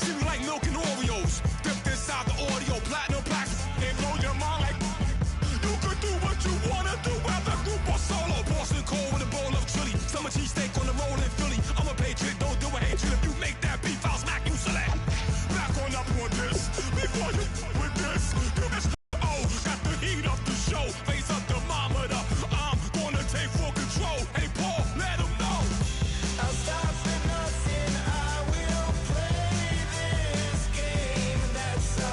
See me like milk and Oreos. Dipped inside the audio, platinum plaques. They blow your mind like you could do what you wanna do, whether group or solo. Boston cold with a bowl of chili. Summer cheesesteak on the roll in Philly. I'm a patriot, don't do a hatred. If you make that beef, I'll smack you silly. Back on up on this. Before you with this, you just got the heat up the show. Face up thermometer. I'm gonna take full control. Hey Paul, let him know. I'll stop for nothing. I will play this game that's so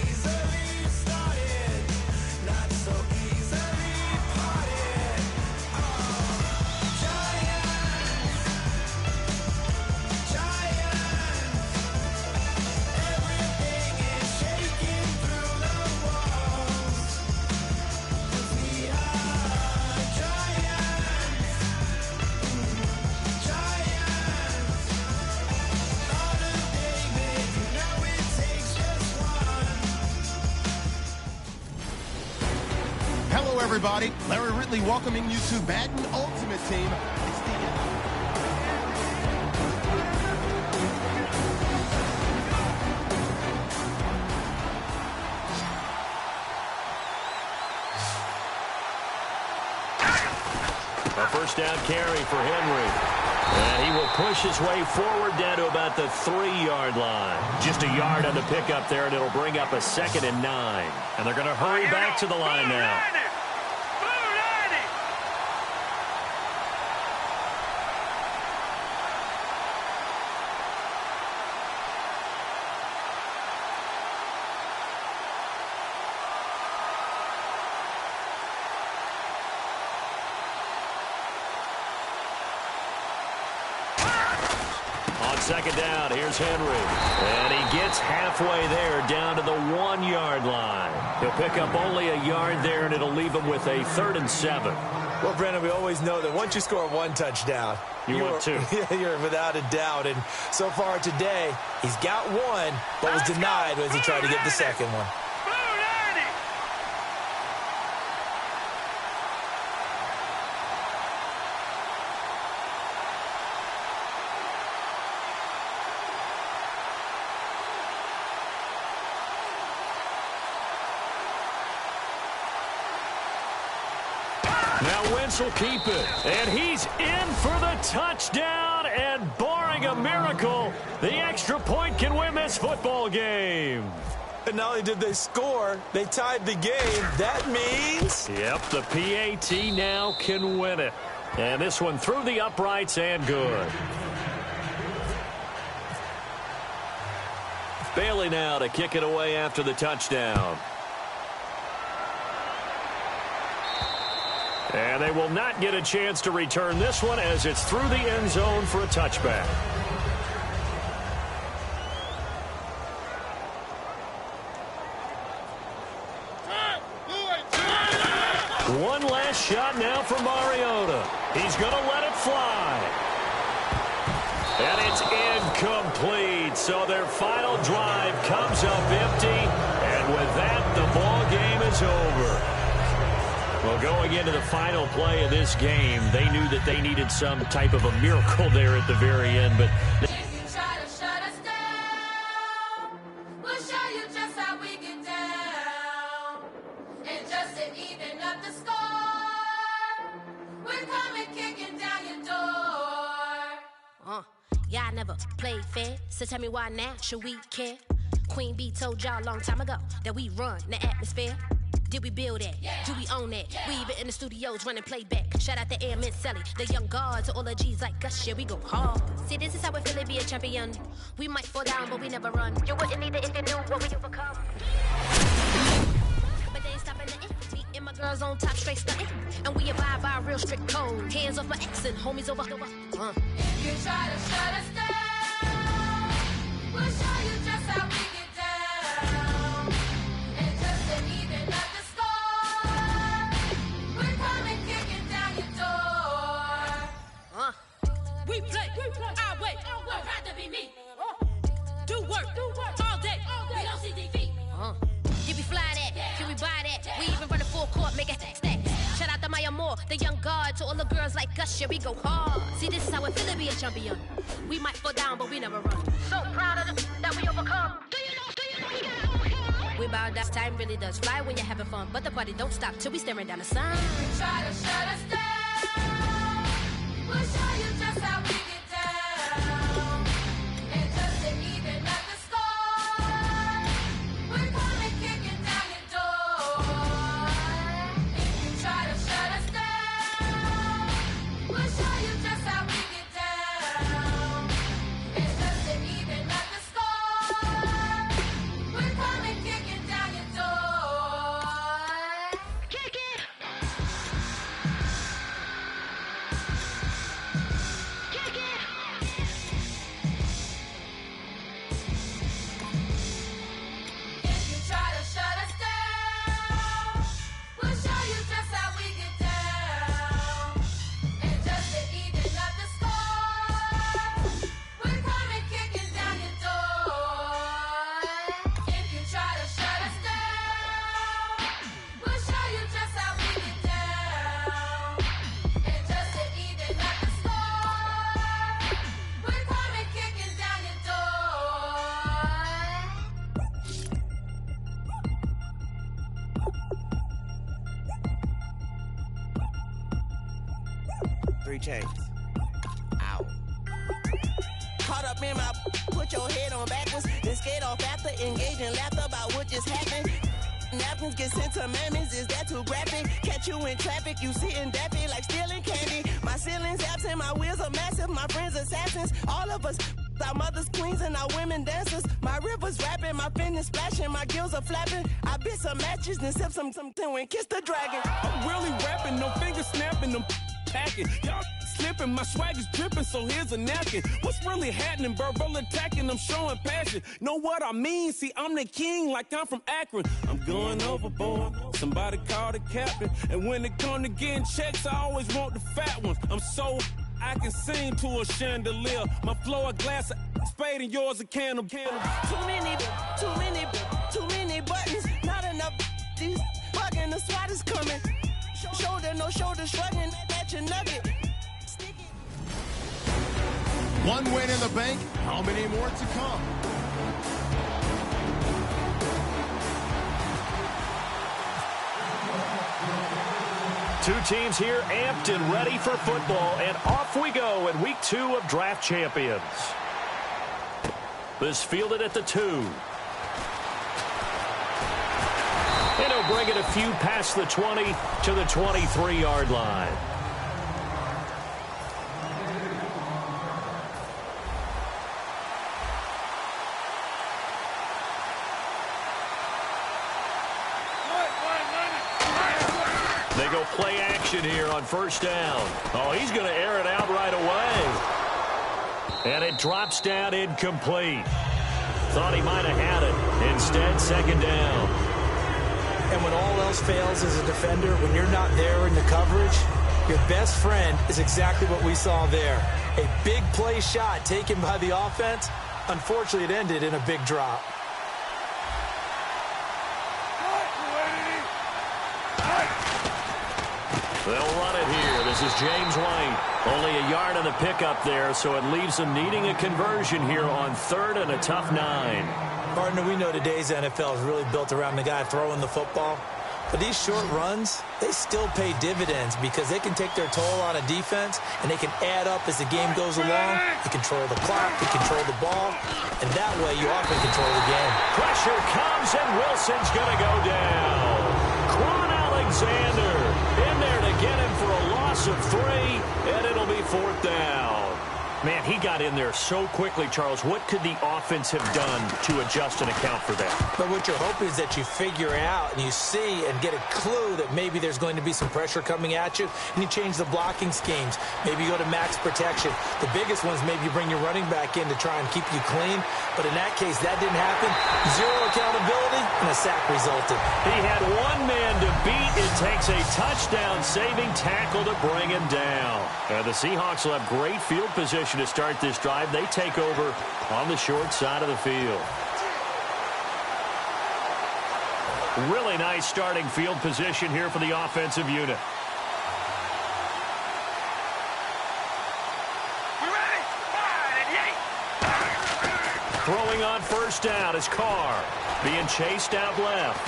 easily started, not so easily parted. Giants, everything is shaking through the walls. We are giants. Thought of David, you know it takes just one. Hello, everybody. Larry Ridley welcoming you to Madden Ultimate Team. It's the A first down carry for Henry. And he will push his way forward down to about the 3-yard line. Just a yard on the pickup there, and it'll bring up a 2nd and 9. And they're going to hurry back to the line now. On 2nd down, here's Henry. And he gets halfway there down to the 1-yard line. He'll pick up only a yard there, and it'll leave him with a 3rd and 7. Well, Brandon, we always know that once you score one touchdown, want two. You're without a doubt. And so far today, he's got one, but was denied as he tried to get the second one. Now Wentz will keep it. And he's in for the touchdown. And barring a miracle, the extra point can win this football game. And not only did they score, they tied the game. That means... Yep, the PAT now can win it. And this one through the uprights and good. Bailey now to kick it away after the touchdown. And they will not get a chance to return this one as it's through the end zone for a touchback. One last shot now for Mariota. He's going to let it fly. And it's incomplete. So their final drive comes up empty. And with that, the ball game is over. Well, going into the final play of this game, they knew that they needed some type of a miracle there at the very end. But If you try to shut us down, we'll show you just how we get down. And just to even up the score, we're coming kicking down your door. Y'all never played fair, so tell me why now should we care? Queen Bee told y'all a long time ago that we run the atmosphere. Did we build it? Yeah. Do we own it? Yeah. We even in the studios running playback. Shout out to Airman Sally, the young guards, to all the G's like us. Yeah, we go hard. See, this is how we feel to be a champion. We might fall down, but we never run. You wouldn't need it if you knew what we overcome. But they ain't stopping nothing. Me and my girls on top, straight stunting. And we abide by a real strict code. Hands off my ex and homies over. If you try to shut us down, we'll show you just how we get down. And just to even up the score, we're coming kicking down your door. We play our way. I'd rather be me. Do work all day. We don't see defeat. Did we fly that? Can we buy that? We even run a full court, make it stack. Shout out to Maya Moore, the young guard, to all the girls like us. Yeah, we go hard. See, this is how it feel to be a champion. We might fall down, but we never run. So proud of that we overcome. Do you know we gotta overcome? We bow down, time really does fly when you're having fun. But the party don't stop till we staring down the sun. Try to shut us down. We'll show you just how we get down. And just to even up the score, we're coming kicking down your door. If you try to shut us down, we'll show you just how we get down. And just to even up the score, we're coming kicking down your door. Kick it! Kick it! If you try to shut us down, we'll show you just how we get down. And just to even up the score, we're coming kicking down your door. If you try to shut us down, we'll show you just how we get down. And just to even up the score, we're coming kicking down your door. 3 chains. Ow. Caught up in my, put your head on backwards, then skate off after engaging laughter about what just happened. Napkins get sent to mammies, is that too graphic? Catch you in traffic, you sitting daffy like stealing candy. My ceiling's absent, my wheels are massive, my friends assassins. All of us, our mothers queens and our women dancers. My rivers rapping, my fingers splashing, my gills are flapping. I bit some matches, then sip some and kiss the dragon. I'm really rapping, no finger snapping, them packing. Y'all slipping, my swag is dripping, so here's a napkin. What's really happening? Verbal attacking, I'm showing passion. Know what I mean? See, I'm the king like I'm from Akron. I'm going overboard, somebody call the captain. And when it come to getting checks, I always want the fat ones. I'm so I can sing to a chandelier. My flow a glass of spade and yours a can of Too many buttons, not enough. These bugging, the SWAT is coming. Shoulder, no shoulder shrugging at your nugget. Stick it. One win in the bank. How many more to come? Two teams here amped and ready for football, and off we go in week 2 of Draft Champions. This fielded at the 2. And he'll bring it a few past the 20 to the 23-yard line. They go play action here on first down. Oh, he's going to air it out right away. And it drops down incomplete. Thought he might have had it. Instead, second down. And when all else fails as a defender, when you're not there in the coverage, your best friend is exactly what we saw there. A big play shot taken by the offense. Unfortunately, it ended in a big drop. They'll run it here. This is James White. Only a yard on the pickup there, so it leaves them needing a conversion here on 3rd and a tough 9. Partner, we know today's NFL is really built around the guy throwing the football. But these short runs, they still pay dividends because they can take their toll on a defense and they can add up as the game goes along. You control the clock, you control the ball, and that way you often control the game. Pressure comes, and Wilson's going to go down. Quan Alexander in there to get him for a loss of 3, and it'll be 4th down. Man, he got in there so quickly, Charles. What could the offense have done to adjust and account for that? But what you're hoping is that you figure out and you see and get a clue that maybe there's going to be some pressure coming at you, and you change the blocking schemes. Maybe you go to max protection. The biggest ones, maybe you bring your running back in to try and keep you clean. But in that case, that didn't happen. 0 accountability, and a sack resulted. He had one man to beat. It takes a touchdown-saving tackle to bring him down. And the Seahawks will have great field position to start this drive. They take over on the short side of the field. Really nice starting field position here for the offensive unit. You ready? 5, and yeah! Throwing on first down is Carr. Being chased out left.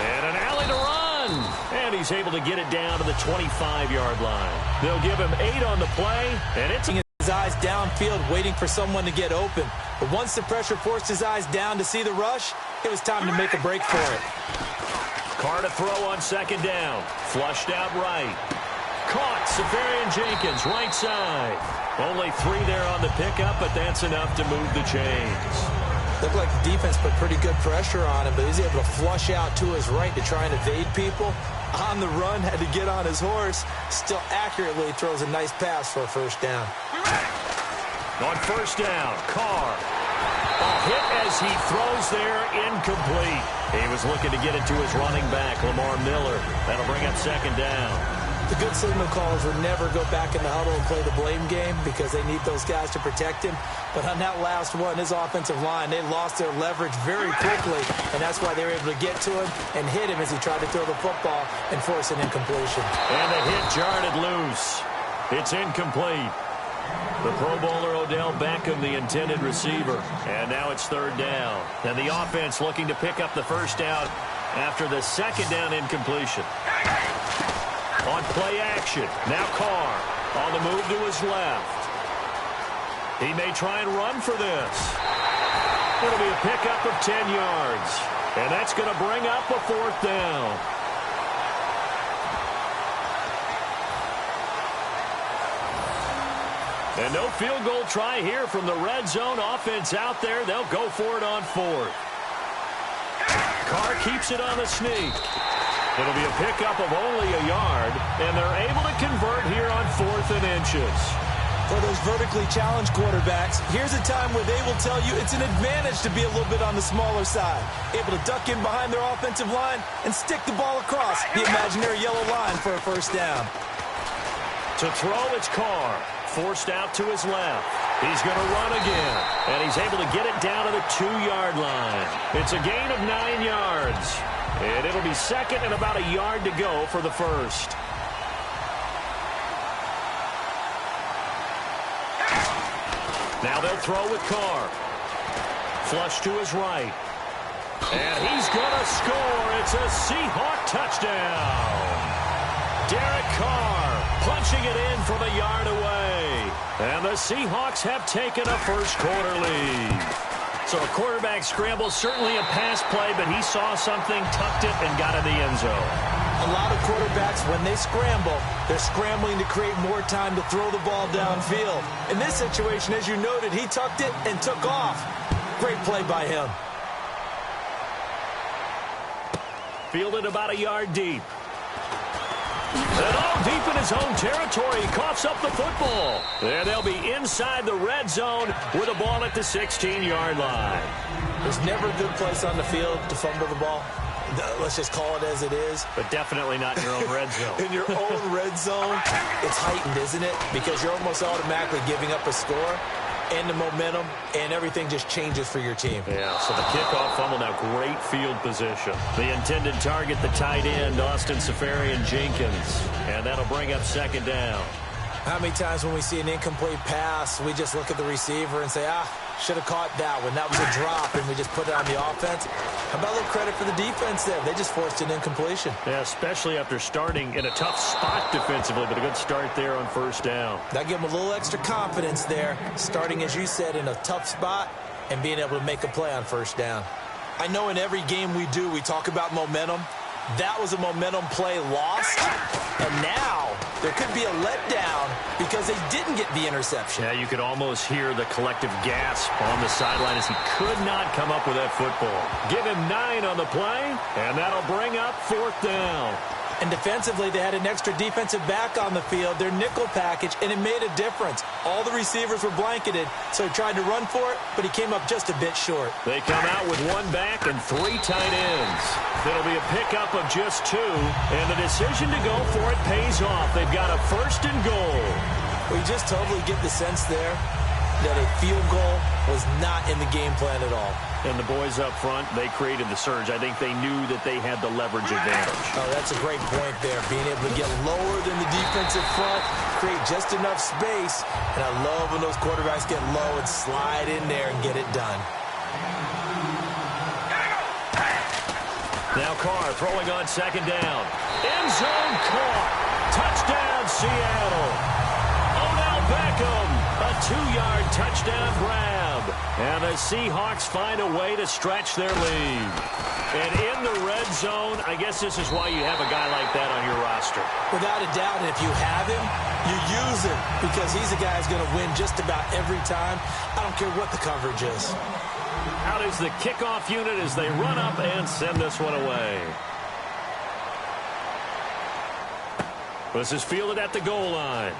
And an alley to run. And he's able to get it down to the 25-yard line. They'll give him 8 on the play. And it's his eyes downfield waiting for someone to get open. But once the pressure forced his eyes down to see the rush, it was time to make a break for it. Carr to throw on second down. Flushed out right. Caught. Safarian Jenkins, right side. Only 3 there on the pickup, but that's enough to move the chains. Looked like the defense put pretty good pressure on him, but he's able to flush out to his right to try and evade people. On the run, had to get on his horse. Still accurately throws a nice pass for a first down. On first down, Carr. A hit as he throws there, incomplete. He was looking to get it to his running back, Lamar Miller. That'll bring up second down. The good signal callers would never go back in the huddle and play the blame game because they need those guys to protect him. But on that last one, his offensive line, they lost their leverage very quickly, and that's why they were able to get to him and hit him as he tried to throw the football and force an incompletion. And the hit jarred it loose. It's incomplete. The Pro Bowler Odell Beckham, the intended receiver. And now it's third down. And the offense looking to pick up the first down after the second down incompletion. On play action, now Carr on the move to his left. He may try and run for this. It'll be a pickup of 10 yards. And that's going to bring up a fourth down. And no field goal try here from the red zone offense out there. They'll go for it on fourth. Carr keeps it on the sneak. It'll be a pickup of only a yard, and they're able to convert here on 4th and inches. For those vertically challenged quarterbacks, here's a time where they will tell you it's an advantage to be a little bit on the smaller side. Able to duck in behind their offensive line and stick the ball across the imaginary yellow line for a first down. To throw, it's Carr. Forced out to his left. He's going to run again, and he's able to get it down to the 2-yard line. It's a gain of 9 yards. And it'll be second and about a yard to go for the first. Now they'll throw with Carr. Flush to his right. And he's going to score. It's a Seahawk touchdown. Derek Carr punching it in from a yard away. And the Seahawks have taken a first-quarter lead. So a quarterback scramble, certainly a pass play, but he saw something, tucked it, and got in the end zone. A lot of quarterbacks, when they scramble, they're scrambling to create more time to throw the ball downfield. In this situation, as you noted, he tucked it and took off. Great play by him. Fielded about a yard deep. And all deep in his own territory, he coughs up the football. And they'll be inside the red zone with a ball at the 16-yard line. There's never a good place on the field to fumble the ball. Let's just call it as it is. But definitely not in your own red zone. In your own red zone, it's heightened, isn't it? Because you're almost automatically giving up a score and the momentum, and everything just changes for your team. Yeah, so the kickoff fumble, now great field position. The intended target, the tight end, Austin Safarian Jenkins. And that'll bring up second down. How many times when we see an incomplete pass, we just look at the receiver and say, should have caught that one. That was a drop, and we just put it on the offense. How about a little credit for the defense there? They just forced an incompletion. Yeah, especially after starting in a tough spot defensively, but a good start there on first down. That gave them a little extra confidence there, starting, as you said, in a tough spot and being able to make a play on first down. I know in every game we do, we talk about momentum. That was a momentum play lost, and now there could be a letdown because they didn't get the interception. Yeah, you could almost hear the collective gasp on the sideline as he could not come up with that football. Give him 9 on the play, and that'll bring up fourth down. And defensively, they had an extra defensive back on the field, their nickel package, and it made a difference. All the receivers were blanketed, so he tried to run for it, but he came up just a bit short. They come out with 1 back and 3 tight ends. It'll be a pickup of just 2, and the decision to go for it pays off. They've got a first and goal. We just totally get the sense there that a field goal was not in the game plan at all. And the boys up front, they created the surge. I think they knew that they had the leverage advantage. Oh, that's a great point there. Being able to get lower than the defensive front, create just enough space. And I love when those quarterbacks get low and slide in there and get it done. Now Carr throwing on second down. End zone caught. Touchdown, Seattle. Odell Beckham, a 2-yard touchdown grab. And the Seahawks find a way to stretch their lead. And in the red zone, I guess this is why you have a guy like that on your roster. Without a doubt, and if you have him, you use him because he's a guy who's going to win just about every time. I don't care what the coverage is. Out is the kickoff unit as they run up and send this one away. This is fielded at the goal line.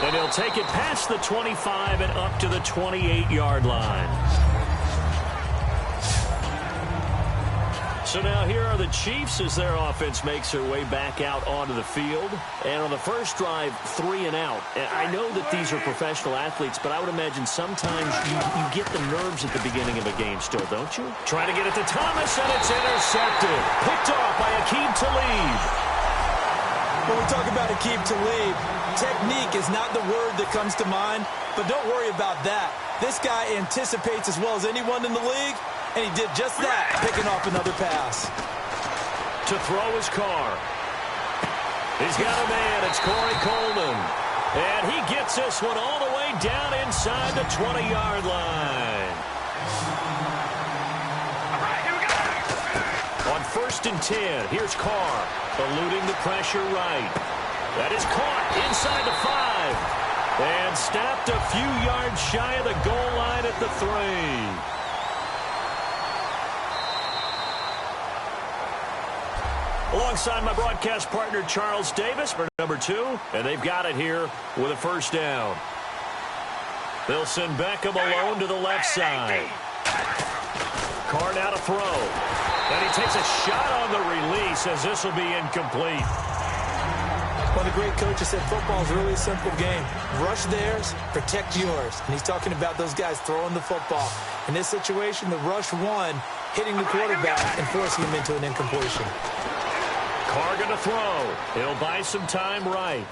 And he'll take it past the 25 and up to the 28-yard line. So now here are the Chiefs as their offense makes their way back out onto the field. And on the first drive, 3 and out. And I know that these are professional athletes, but I would imagine sometimes you get the nerves at the beginning of a game still, don't you? Trying to get it to Thomas, and it's intercepted. Picked off by Aqib Talib. When we talk about Aqib Talib, technique is not the word that comes to mind, but don't worry about that. This guy anticipates as well as anyone in the league, and he did just that, picking off another pass. To throw his Carr. He's got a man. It's Corey Coleman. And he gets this one all the way down inside the 20-yard line. On 1st and 10, here's Carr, eluding the pressure right. That is caught inside the 5. And snapped a few yards shy of the goal line at the 3. Alongside my broadcast partner, Charles Davis, for number 2. And they've got it here with a first down. They'll send Beckham alone to the left side. Carr now to throw. And he takes a shot on the release as this will be incomplete. One of the great coaches said football is really a simple game. Rush theirs, protect yours. And he's talking about those guys throwing the football. In this situation, the rush one, hitting the quarterback and forcing him into an incompletion. Carr going to throw. He'll buy some time right.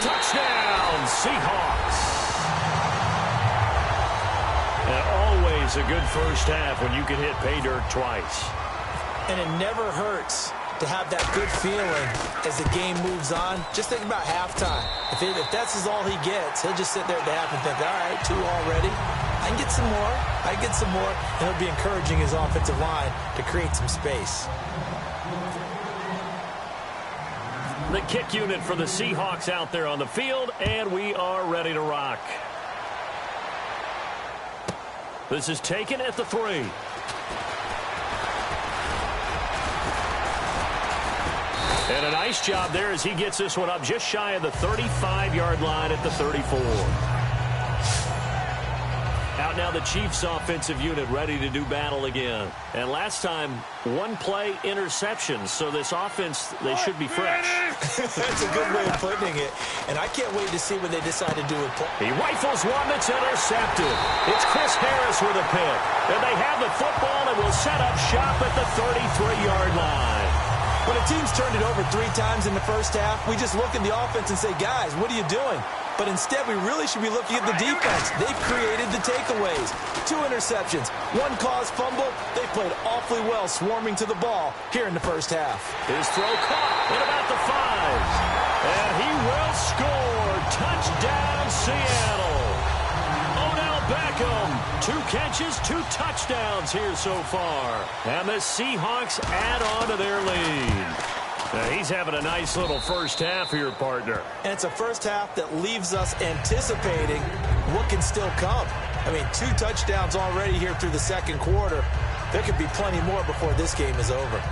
Touchdown, Seahawks. And always a good first half when you can hit pay dirt twice. And it never hurts to have that good feeling as the game moves on. Just think about halftime. If that's all he gets, he'll just sit there at the half and think, all right, 2 already. I can get some more. I can get some more. And he'll be encouraging his offensive line to create some space. The kick unit for the Seahawks out there on the field, and we are ready to rock. This is taken at the 3. And a nice job there as he gets this one up just shy of the 35-yard line at the 34. Out now the Chiefs offensive unit ready to do battle again. And last time, 1-play interception. So this offense, they should be fresh. That's a good way of putting it. And I can't wait to see what they decide to do with play. He rifles one that's intercepted. It's Chris Harris with a pick. And they have the football and will set up shop at the 33-yard line. When a team's turned it over 3 times in the first half, we just look at the offense and say, guys, what are you doing? But instead, we really should be looking at the defense. They've created the takeaways. 2 interceptions, 1 caused fumble. They played awfully well swarming to the ball here in the first half. His throw caught at about the 5. And he will score. Touchdown, Seattle. Odell Beckham, 2 catches, 2 touchdowns here so far. And the Seahawks add on to their lead. Now he's having a nice little first half here, partner. And it's a first half that leaves us anticipating what can still come. I mean, 2 touchdowns already here through the second quarter. There could be plenty more before this game is over.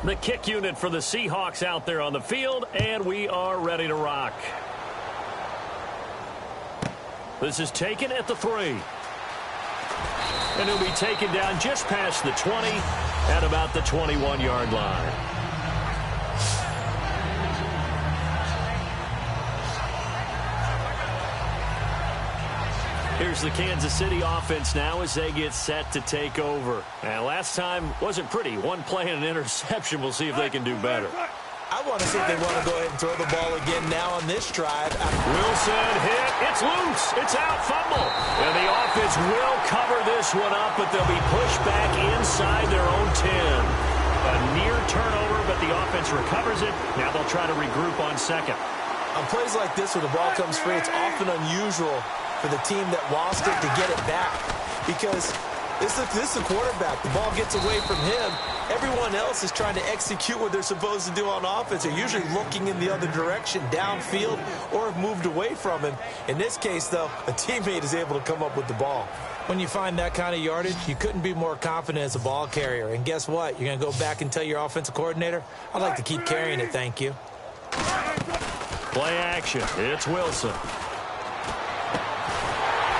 The kick unit for the Seahawks out there on the field, and we are ready to rock. This is taken at the 3. And he'll be taken down just past the 20 at about the 21-yard line. Here's the Kansas City offense now as they get set to take over. And last time wasn't pretty. One play and an interception. We'll see if they can do better. I want to see if they want to go ahead and throw the ball again now on this drive. Wilson hit. It's loose. It's out. Fumble. And the offense will cover this one up, but they'll be pushed back inside their own 10. A near turnover, but the offense recovers it. Now they'll try to regroup on second. On plays like this where the ball comes free, it's often unusual for the team that lost it to get it back. Because this is the quarterback. The ball gets away from him. Everyone else is trying to execute what they're supposed to do on offense. They're usually looking in the other direction, downfield, or have moved away from him. In this case, though, a teammate is able to come up with the ball. When you find that kind of yardage, you couldn't be more confident as a ball carrier. And guess what? You're going to go back and tell your offensive coordinator, I'd like to keep carrying it, thank you. Play action. It's Wilson.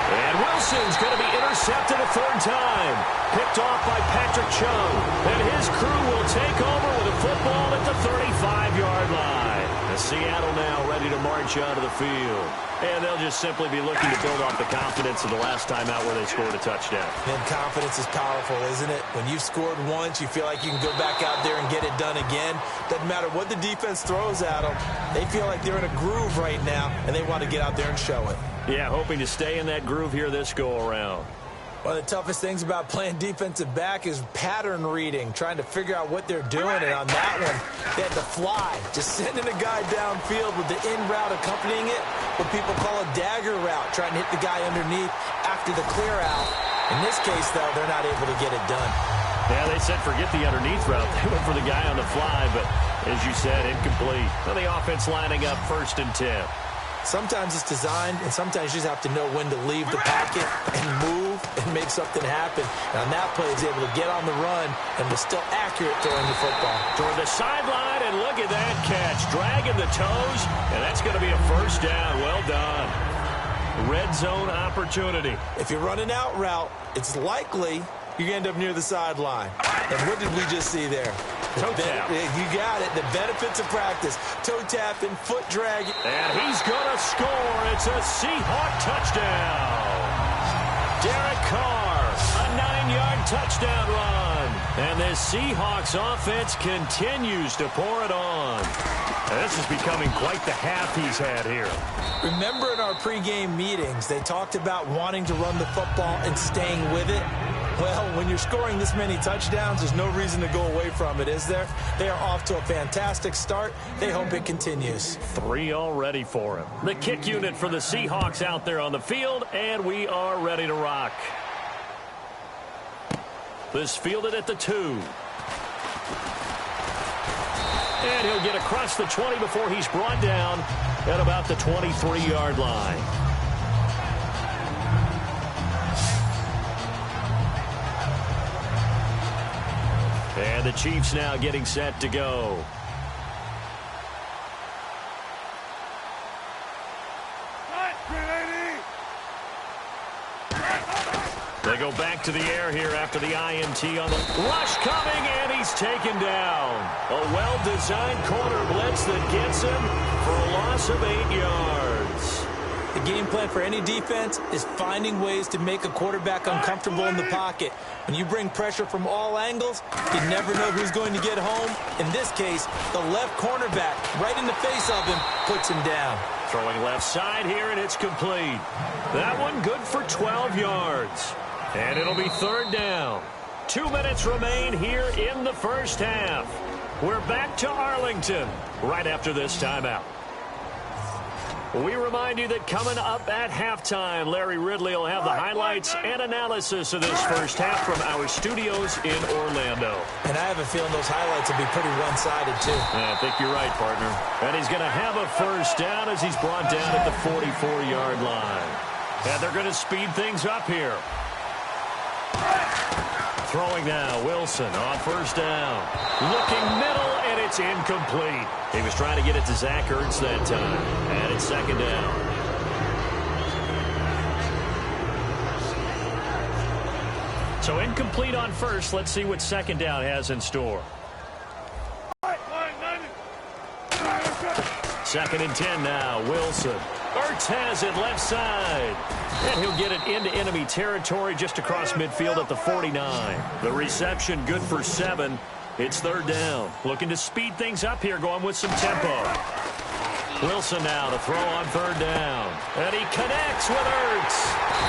And Wilson's going to be intercepted a third time. Picked off by Patrick Chung. And his crew will take over with a football at the 35-yard line. And Seattle now ready to march onto the field. And they'll just simply be looking to build off the confidence of the last time out where they scored a touchdown. And confidence is powerful, isn't it? When you've scored once, you feel like you can go back out there and get it done again. Doesn't matter what the defense throws at them. They feel like they're in a groove right now, and they want to get out there and show it. Yeah, hoping to stay in that groove here this go-around. One of the toughest things about playing defensive back is pattern reading, trying to figure out what they're doing. And on that one, they had to fly, just sending a guy downfield with the in route accompanying it, what people call a dagger route, trying to hit the guy underneath after the clear out. In this case, though, they're not able to get it done. Yeah, they said forget the underneath route. They went for the guy on the fly, but as you said, incomplete. So the offense lining up 1st and 10. Sometimes it's designed, and sometimes you just have to know when to leave the pocket and move and make something happen. And on that play, he's able to get on the run and was still accurate throwing the football. Toward the sideline, and look at that catch. Dragging the toes, and that's going to be a first down. Well done. Red zone opportunity. If you're running out route, it's likely you're going to end up near the sideline. And what did we just see there? Toe tap. You got it. The benefits of practice. Toe tap and foot drag. And he's going to score. It's a Seahawk touchdown. Derek Carr, a 9-yard touchdown run. And this Seahawks offense continues to pour it on. And this is becoming quite the half he's had here. Remember in our pregame meetings, they talked about wanting to run the football and staying with it? Well, when you're scoring this many touchdowns, there's no reason to go away from it, is there? They are off to a fantastic start. They hope it continues. 3 already for him. The kick unit for the Seahawks out there on the field, and we are ready to rock. This fielded at the 2. And he'll get across the 20 before he's brought down at about the 23-yard line. And the Chiefs now getting set to go. They go back to the air here after the INT on the rush coming, and he's taken down. A well-designed corner blitz that gets him for a loss of 8 yards. The game plan for any defense is finding ways to make a quarterback uncomfortable in the pocket. When you bring pressure from all angles, you never know who's going to get home. In this case, the left cornerback, right in the face of him, puts him down. Throwing left side here, and it's complete. That one good for 12 yards. And it'll be 3rd down. 2 minutes remain here in the first half. We're back to Arlington right after this timeout. We remind you that coming up at halftime, Larry Ridley will have the highlights and analysis of this first half from our studios in Orlando. And I have a feeling those highlights will be pretty one-sided, too. Yeah, I think you're right, partner. And he's going to have a first down as he's brought down at the 44-yard line. And they're going to speed things up here. Throwing now, Wilson on first down. Looking middle, and it's incomplete. He was trying to get it to Zach Ertz that time. And it's 2nd down. So incomplete on first. Let's see what 2nd down has in store. 2nd and 10 now, Wilson. Ertz has it left side. And he'll get it into enemy territory just across midfield at the 49. The reception good for 7. It's third down. Looking to speed things up here, going with some tempo. Wilson now to throw on third down. And he connects with Ertz.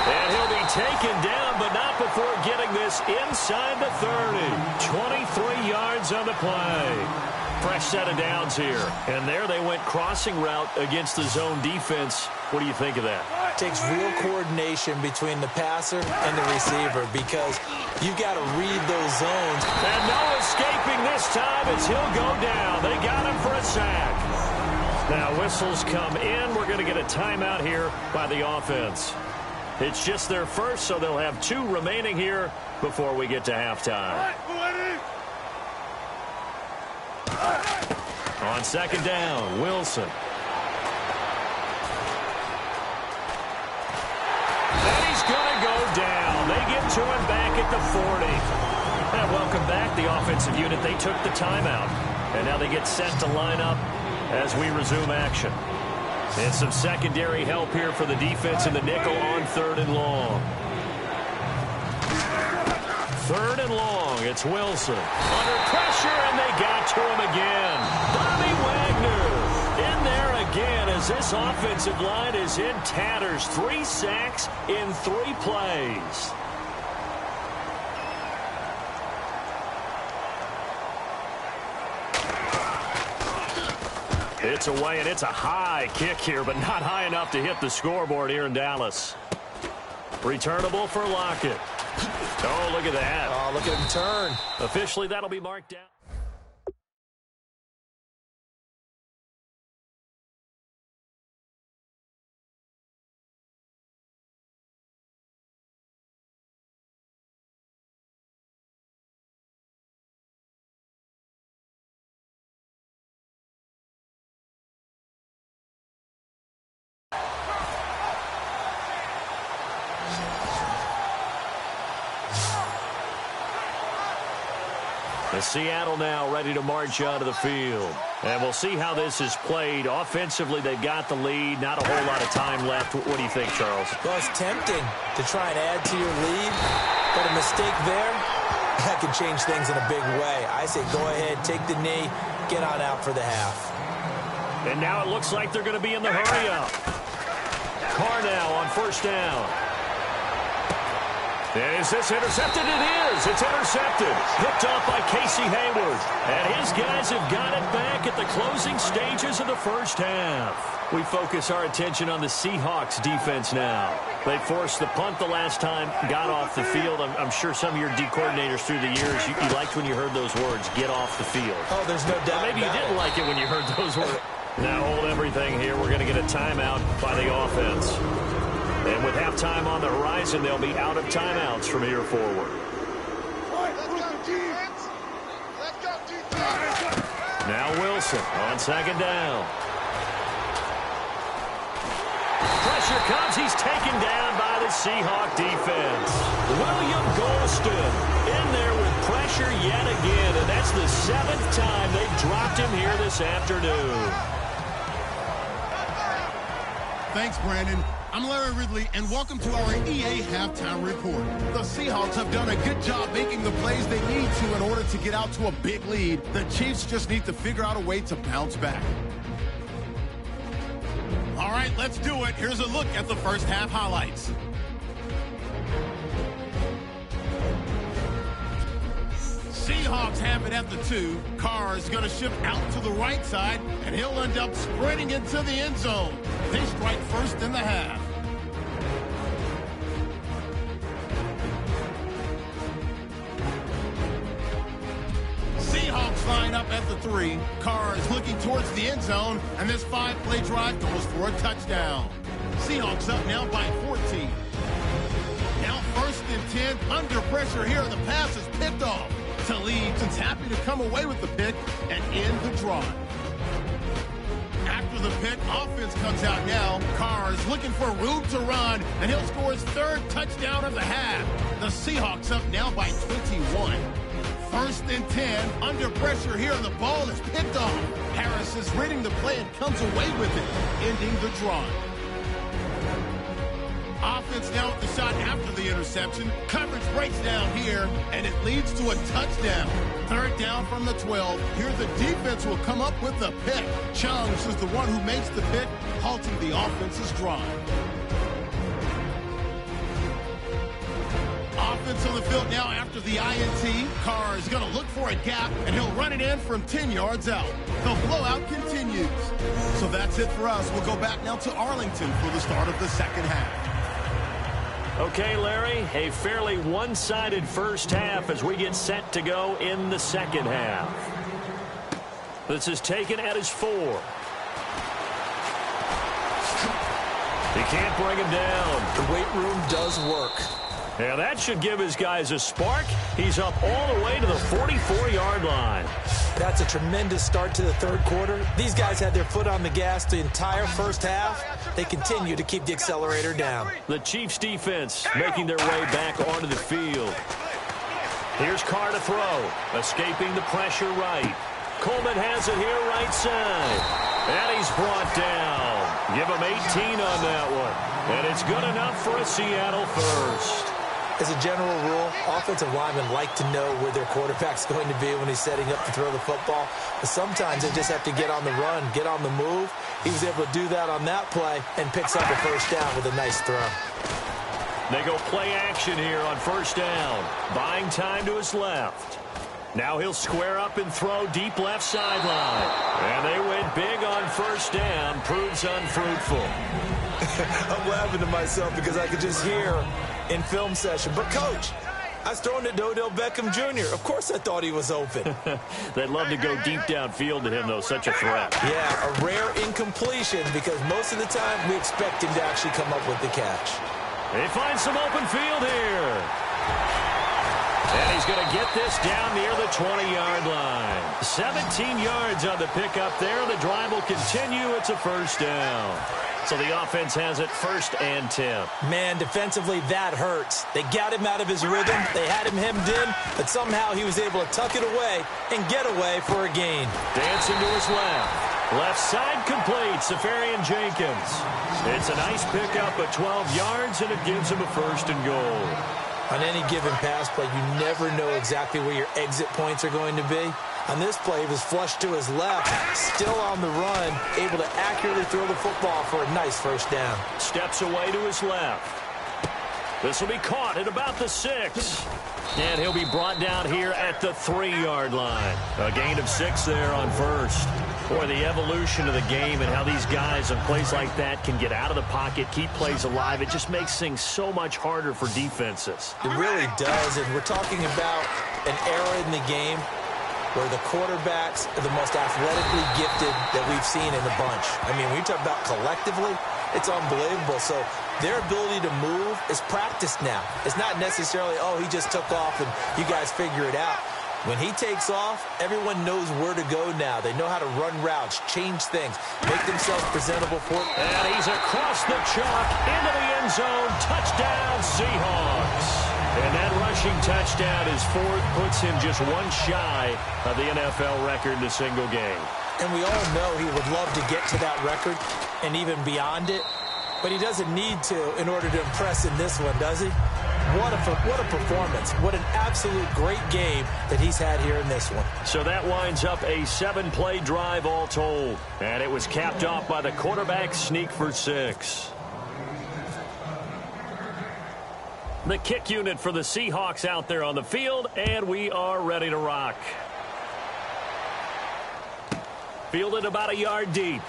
And he'll be taken down, but not before getting this inside the 30. 23 yards on the play. Fresh set of downs here. And there they went crossing route against the zone defense. What do you think of that? It takes real coordination between the passer and the receiver because you've got to read those zones. And no escaping this time as he'll go down. They got him for a sack. Now whistles come in. We're going to get a timeout here by the offense. It's just their first, so they'll have 2 remaining here before we get to halftime. On second down, Wilson. And he's going to go down. They get to him back at the 40. And welcome back, the offensive unit. They took the timeout. And now they get set to line up as we resume action. And some secondary help here for the defense in the nickel on third and long. Third and long, it's Wilson. Under pressure, and they got to him again. Bobby Wagner in there again as this offensive line is in tatters. 3 sacks in 3 plays. It's away, and it's a high kick here, but not high enough to hit the scoreboard here in Dallas. Returnable for Lockett. Oh, look at that. Oh, look at him turn. Officially, that'll be marked down. Seattle now ready to march onto the field. And we'll see how this is played. Offensively, they've got the lead. Not a whole lot of time left. What do you think, Charles? Well, it's tempting to try and add to your lead, but a mistake there, that can change things in a big way. I say go ahead, take the knee, get on out for the half. And now it looks like they're going to be in the hurry up. Carr now on first down. Is this intercepted? It is. It's intercepted. Picked off by Casey Hayward. And his guys have got it back at the closing stages of the first half. We focus our attention on the Seahawks defense now. They forced the punt the last time, got off the field. I'm sure some of your D coordinators through the years, you liked when you heard those words, get off the field. Oh, there's no doubt. Maybe you didn't like it when you heard those words. Now hold everything here. We're going to get a timeout by the offense. And with halftime on the horizon, they'll be out of timeouts from here forward. Now Wilson on second down. Pressure comes. He's taken down by the Seahawk defense. William Golston in there with pressure yet again. And that's the 7th time they've dropped him here this afternoon. Thanks, Brandon. I'm Larry Ridley, and welcome to our EA Halftime Report. The Seahawks have done a good job making the plays they need to in order to get out to a big lead. The Chiefs just need to figure out a way to bounce back. All right, let's do it. Here's a look at the first half highlights. Seahawks have it at the 2. Carr is going to shift out to the right side, and he'll end up sprinting into the end zone. They strike first in the half. Seahawks line up at the 3. Carr is looking towards the end zone, and this 5-play drive goes for a touchdown. Seahawks up now by 14. Now first and 10, under pressure here, the pass is picked off. Talib is happy to come away with the pick and end the drive. After the pick, offense comes out now. Carr is looking for room to run, and he'll score his 3rd touchdown of the half. The Seahawks up now by 21. First and 10, under pressure here, and the ball is picked off. Harris is reading the play and comes away with it, ending the drive. Offense now with the shot after the interception. Coverage breaks down here, and it leads to a touchdown. Third down from the 12. Here the defense will come up with the pick. Chunks is the one who makes the pick, halting the offense's drive. Offense on the field now after the INT. Carr is going to look for a gap, and he'll run it in from 10 yards out. The blowout continues. So that's it for us. We'll go back now to Arlington for the start of the second half. Okay, Larry, a fairly one-sided first half as we get set to go in the second half. This is taken at his 4. He can't bring him down. The weight room does work. Yeah, that should give his guys a spark. He's up all the way to the 44-yard line. That's a tremendous start to the third quarter. These guys had their foot on the gas the entire first half. They continue to keep the accelerator down. The Chiefs defense making their way back onto the field. Here's Carr to throw. Escaping the pressure right. Coleman has it here right side. And he's brought down. Give him 18 on that one. And it's good enough for a Seattle first. As a general rule, offensive linemen like to know where their quarterback's going to be when he's setting up to throw the football. But sometimes they just have to get on the run, get on the move. He was able to do that on that play and picks up a first down with a nice throw. They go play action here on first down. Buying time to his left. Now he'll square up and throw deep left sideline. And they went big on first down. Proves unfruitful. I'm laughing to myself because I could just hear in film session. But, Coach, I was throwing it to Odell Beckham Jr. Of course I thought he was open. They'd love to go deep downfield to him, though. Such a threat. Yeah, a rare incompletion because most of the time we expect him to actually come up with the catch. They find some open field here. And he's going to get this down near the 20-yard line. 17 yards on the pickup there. The drive will continue. It's a first down. So the offense has it 1st and 10. Man, defensively, that hurts. They got him out of his rhythm. They had him hemmed in, but somehow he was able to tuck it away and get away for a gain. Dancing to his left. Left side complete. Safarian Jenkins. It's a nice pickup of 12 yards, and it gives him a 1st and goal. On any given pass play, you never know exactly where your exit points are going to be. On this play, he was flushed to his left, still on the run, able to accurately throw the football for a nice first down. Steps away to his left. This will be caught at about the 6. And he'll be brought down here at the 3-yard line. A gain of 6 there on first. Boy, the evolution of the game and how these guys on plays like that can get out of the pocket, keep plays alive, it just makes things so much harder for defenses. It really does, and we're talking about an era in the game where the quarterbacks are the most athletically gifted that we've seen in the bunch. I mean, when you talk about collectively, it's unbelievable. So their ability to move is practiced now. It's not necessarily, oh, he just took off and you guys figure it out. When he takes off, everyone knows where to go now. They know how to run routes, change things, make themselves presentable for it. And he's across the chalk into the end zone. Touchdown, Seahawks. And that rushing touchdown is 4th, puts him just one shy of the NFL record in a single game. And we all know he would love to get to that record and even beyond it, but he doesn't need to in order to impress in this one, does he? What a performance. What an absolute great game that he's had here in this one. So that winds up a 7-play drive all told. And it was capped off by the quarterback sneak for 6. The kick unit for the Seahawks out there on the field, and we are ready to rock. Fielded about a yard deep.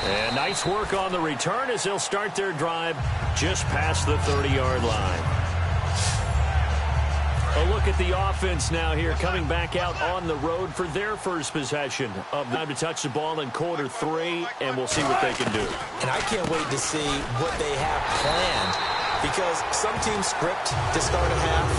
And nice work on the return as they'll start their drive just past the 30-yard line. A look at the offense now here, coming back out on the road for their first possession of time to touch the ball in quarter 3, and we'll see what they can do. And I can't wait to see what they have planned, because some teams script to start a half.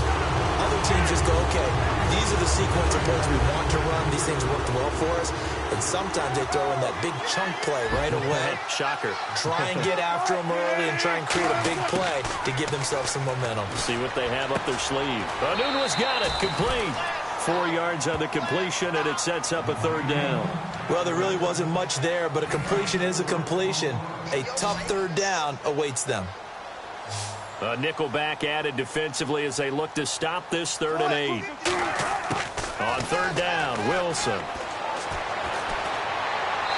Other teams just go, okay, these are the sequence of plays we want to run. These things worked well for us. And sometimes they throw in that big chunk play right away. Shocker. Try and get after them early and try and create a big play to give themselves some momentum. See what they have up their sleeve. Anunwa's got it. Complete. 4 yards on the completion, and it sets up a 3rd down. Well, there really wasn't much there, but a completion is a completion. A tough 3rd down awaits them. A nickel back added defensively as they look to stop this 3rd and 8. On 3rd down, Wilson.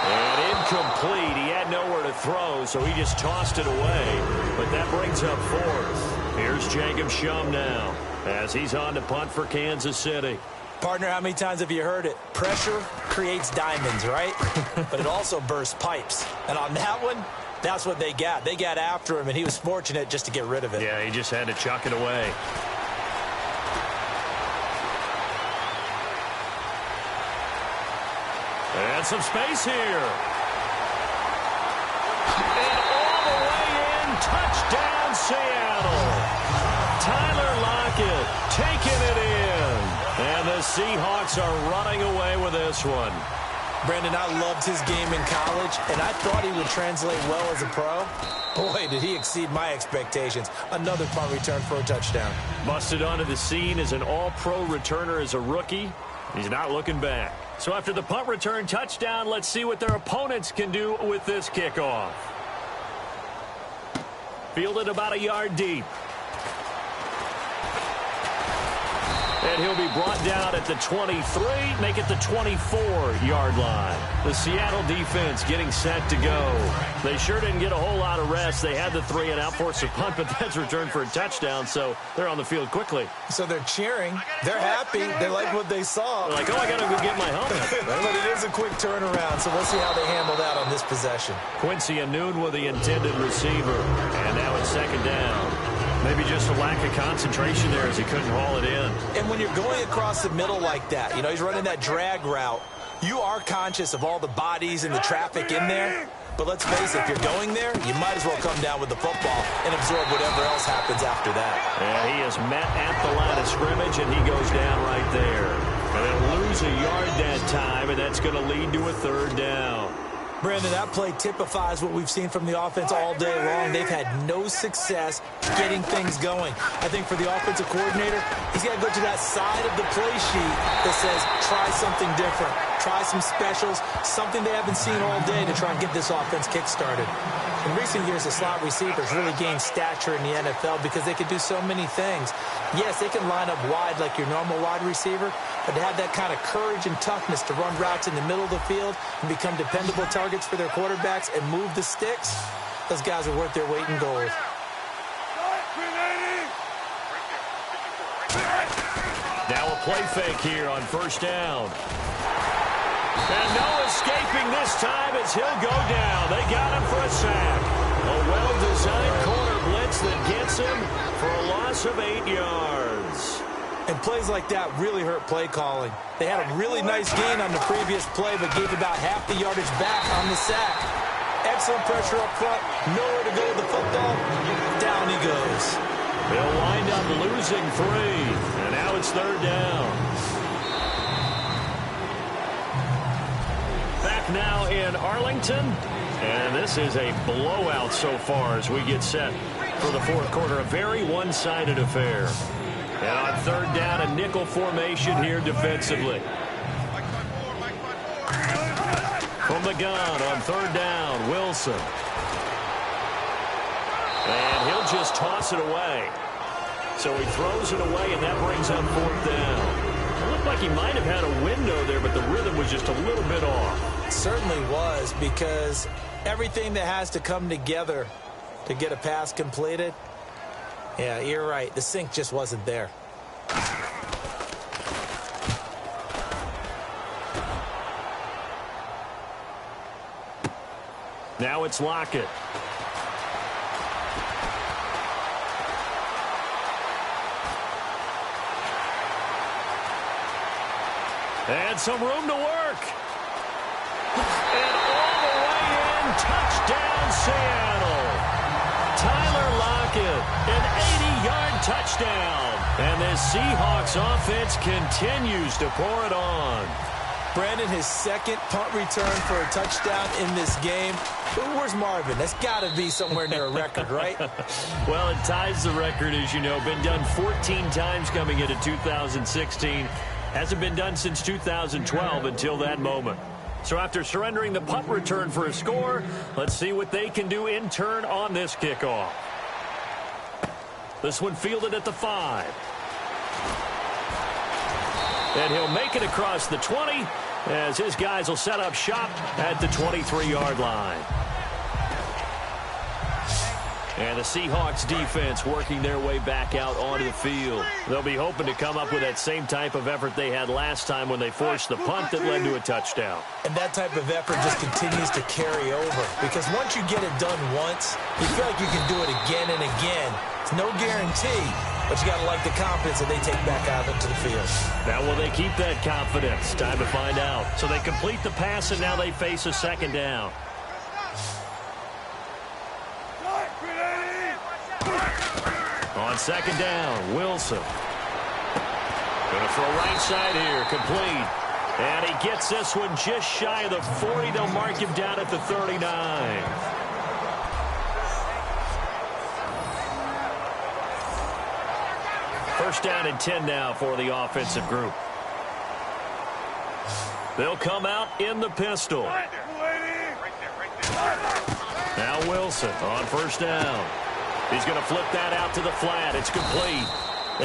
And incomplete. He had nowhere to throw, so he just tossed it away. But that brings up 4th. Here's Jacob Shum now as he's on to punt for Kansas City. Partner, how many times have you heard it? Pressure creates diamonds, right? But it also bursts pipes. And on that one, that's what they got. They got after him, and he was fortunate just to get rid of it. Yeah, he just had to chuck it away. And some space here. And all the way in, touchdown Seattle. Tyler Lockett taking it in. And the Seahawks are running away with this one. Brandon, I loved his game in college, and I thought he would translate well as a pro. Boy, did he exceed my expectations. Another punt return for a touchdown. Busted onto the scene as an all-pro returner as a rookie. He's not looking back. So after the punt return touchdown, let's see what their opponents can do with this kickoff. Fielded about a yard deep. And he'll be brought down at the 23, make it the 24-yard line. The Seattle defense getting set to go. They sure didn't get a whole lot of rest. They had the 3 and out, forced a punt, but that's returned for a touchdown, so they're on the field quickly. So they're cheering. They're happy. They like what they saw. They're like, oh, I got to go get my helmet. But it is a quick turnaround, so we'll see how they handle that on this possession. Quincy Anoon with the intended receiver. And now it's 2nd down. Maybe just a lack of concentration there as he couldn't haul it in. And when you're going across the middle like that, you know, he's running that drag route, you are conscious of all the bodies and the traffic in there. But let's face it, if you're going there, you might as well come down with the football and absorb whatever else happens after that. And he is met at the line of scrimmage, and he goes down right there. And they'll lose a yard that time, and that's going to lead to a 3rd down. Brandon, that play typifies what we've seen from the offense all day long. They've had no success getting things going. I think for the offensive coordinator, he's got to go to that side of the play sheet that says, try something different. Try some specials, something they haven't seen all day to try and get this offense kick-started. In recent years, the slot receivers really gained stature in the NFL because they could do so many things. Yes, they can line up wide like your normal wide receiver, but to have that kind of courage and toughness to run routes in the middle of the field and become dependable targets for their quarterbacks and move the sticks, those guys are worth their weight in gold. Now a play fake here on 1st down. And no escaping this time as he'll go down. They got him for a sack. A well-designed corner blitz that gets him for a loss of 8 yards. And plays like that really hurt play calling. They had a really nice gain on the previous play, but gave about half the yardage back on the sack. Excellent pressure up front. Nowhere to go with the football. Down he goes. They'll wind up losing 3. And now it's 3rd down. Back now in Arlington. And this is a blowout so far as we get set for the 4th quarter. A very one-sided affair. And on 3rd down, a nickel formation here defensively. From the gun on 3rd down, Wilson. And he'll just toss it away. So he throws it away, and that brings up 4th down. It looked like he might have had a window there, but the rhythm was just a little bit off. It certainly was, because everything that has to come together to get a pass completed, yeah, you're right. The sync just wasn't there. Now it's Lockett. And some room to work. And all the way in, touchdown Seattle. Tyler Lockett, an 80-yard touchdown. And this Seahawks offense continues to pour it on. Brandon, his 2nd punt return for a touchdown in this game. Where's Marvin? That's got to be somewhere near a record, right? Well, it ties the record, as you know. Been done 14 times coming into 2016. Hasn't been done since 2012 until that moment. So after surrendering the punt return for a score, let's see what they can do in turn on this kickoff. This one fielded at the 5. And he'll make it across the 20 as his guys will set up shop at the 23-yard line. And the Seahawks defense working their way back out onto the field. They'll be hoping to come up with that same type of effort they had last time when they forced the punt that led to a touchdown. And that type of effort just continues to carry over. Because once you get it done once, you feel like you can do it again and again. It's no guarantee, but you got to like the confidence that they take back out into the field. Now, will they keep that confidence? Time to find out. So they complete the pass, and now they face a second down. On second down, Wilson. Going to throw right side here, complete. And he gets this one just shy of the 40. They'll mark him down at the 39. First down and 10 now for the offensive group. They'll come out in the pistol. Now Wilson on first down. He's going to flip that out to the flat. It's complete.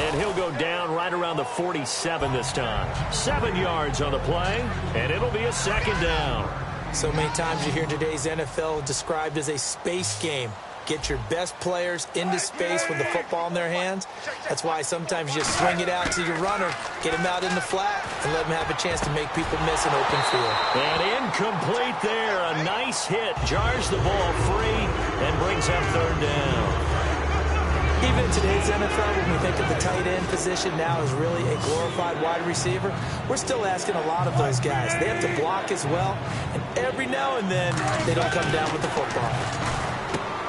And he'll go down right around the 47 this time. 7 yards on the play, and it'll be a second down. So many times you hear today's NFL described as a space game. Get your best players into space with the football in their hands. That's why sometimes you just swing it out to your runner, get him out in the flat, and let him have a chance to make people miss an open field. And incomplete there. A nice hit. Jars the ball free and brings up third down. Even in today's NFL, when we think of the tight end position now as really a glorified wide receiver, we're still asking a lot of those guys. They have to block as well, and every now and then they don't come down with the football.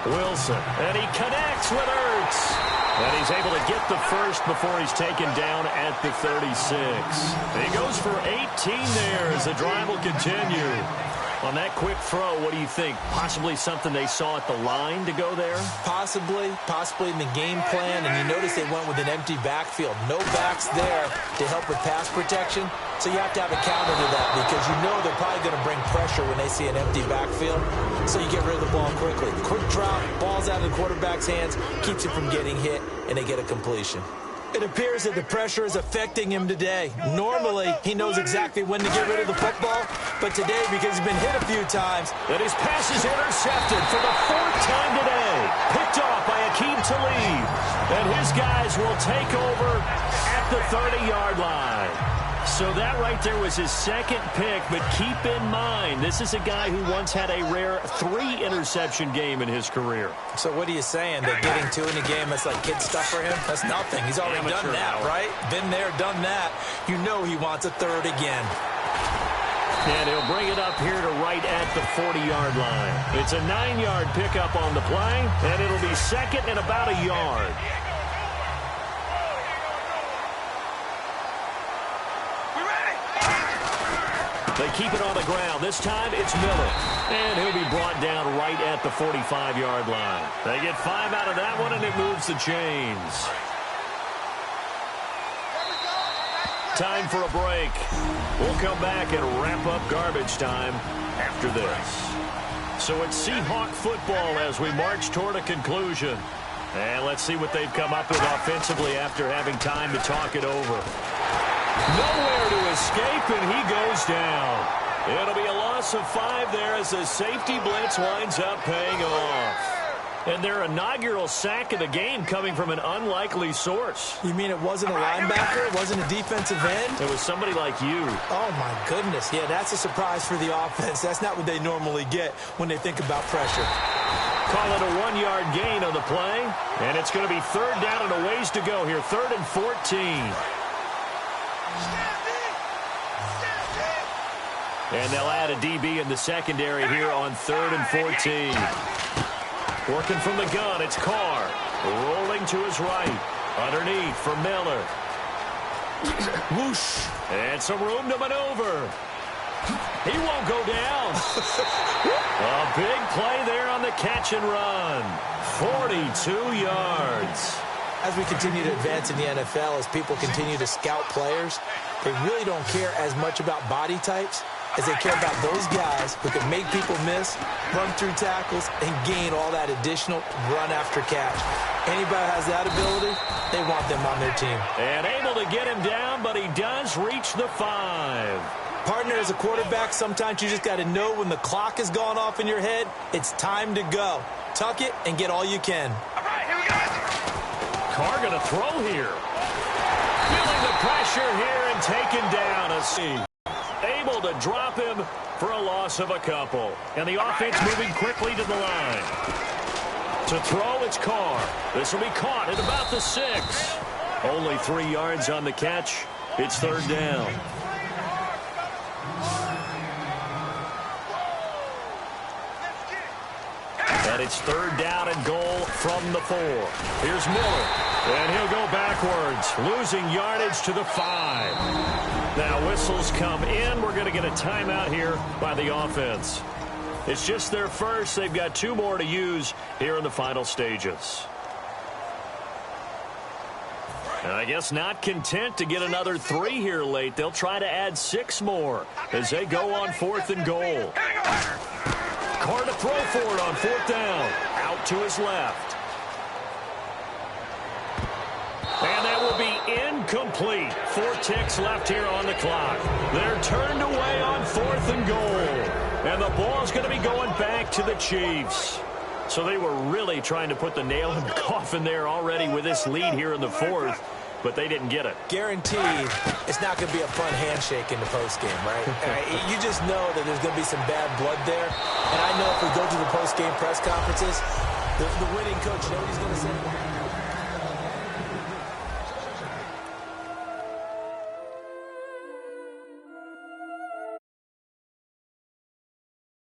Wilson, and he connects with Ertz. And he's able to get the first before he's taken down at the 36. And he goes for 18 there as the drive will continue. On that quick throw, what do you think? Possibly something they saw at the line to go there? Possibly in the game plan. And you notice they went with an empty backfield. No backs there to help with pass protection. So you have to have a counter to that because you know they're probably going to bring pressure when they see an empty backfield. So you get rid of the ball quickly. Quick drop, ball's out of the quarterback's hands, keeps him from getting hit, and they get a completion. It appears that the pressure is affecting him today. Normally, he knows exactly when to get rid of the football, but today, because he's been hit a few times, and his pass is intercepted for the 4th time today. Picked off by Akeem Talib, and his guys will take over at the 30-yard line. So that right there was his second pick, but keep in mind, this is a guy who once had a rare 3-interception game in his career. So what are you saying? That getting 2 in a game, that's like kid stuff for him? That's nothing. He's already done that, right? Been there, done that. You know he wants a third again. And he'll bring it up here to right at the 40-yard line. It's a 9-yard pickup on the play, and it'll be second and about a yard. They keep it on the ground. This time it's Miller. And he'll be brought down right at the 45-yard line. They get 5 out of that one, and it moves the chains. Time for a break. We'll come back and wrap up garbage time after this. So it's Seahawk football as we march toward a conclusion. And let's see what they've come up with offensively after having time to talk it over. Nowhere to escape, and he goes down. It'll be a loss of 5 there as the safety blitz winds up paying off. And their inaugural sack of the game coming from an unlikely source. You mean it wasn't a linebacker? It wasn't a defensive end? It was somebody like you. Oh, my goodness. Yeah, that's a surprise for the offense. That's not what they normally get when they think about pressure. Call it a 1-yard gain on the play. And it's going to be 3rd down and a ways to go here. 3rd and 14. And they'll add a DB in the secondary here on 3rd and 14. Working from the gun, it's Carr. Rolling to his right. Underneath for Miller. Whoosh. And some room to maneuver. He won't go down. A big play there on the catch and run. 42 yards. As we continue to advance in the NFL, as people continue to scout players, they really don't care as much about body types as they care about those guys who can make people miss, run through tackles, and gain all that additional run after catch. Anybody who has that ability, they want them on their team. And able to get him down, but he does reach the 5. Partner, as a quarterback, sometimes you just got to know when the clock has gone off in your head, it's time to go. Tuck it and get all you can. All right, here we go. Carr going to throw here. Feeling the pressure here and taken down. Able to drop him for a loss of a couple. And the offense moving quickly to the line. To throw, it's Carr. This will be caught at about the 6. Only 3 yards on the catch. It's 3rd down. And it's 3rd down and goal from the 4. Here's Miller. And he'll go backwards, losing yardage to the 5. Now whistles come in. We're going to get a timeout here by the offense. It's just their first. They've got 2 more to use here in the final stages. And I guess not content to get another 3 here late. They'll try to add 6 more as they go on 4th and goal. Carr to throw for it on 4th down. Out to his left. And that will be incomplete. 4 ticks left here on the clock. They're turned away on 4th and goal. And the ball's going to be going back to the Chiefs. So they were really trying to put the nail in the coffin there already with this lead here in the 4th. But they didn't get it. Guaranteed, it's not going to be a fun handshake in the postgame, right? You just know that there's going to be some bad blood there. And I know if we go to the postgame press conferences, the winning coach, you know what he's going to say?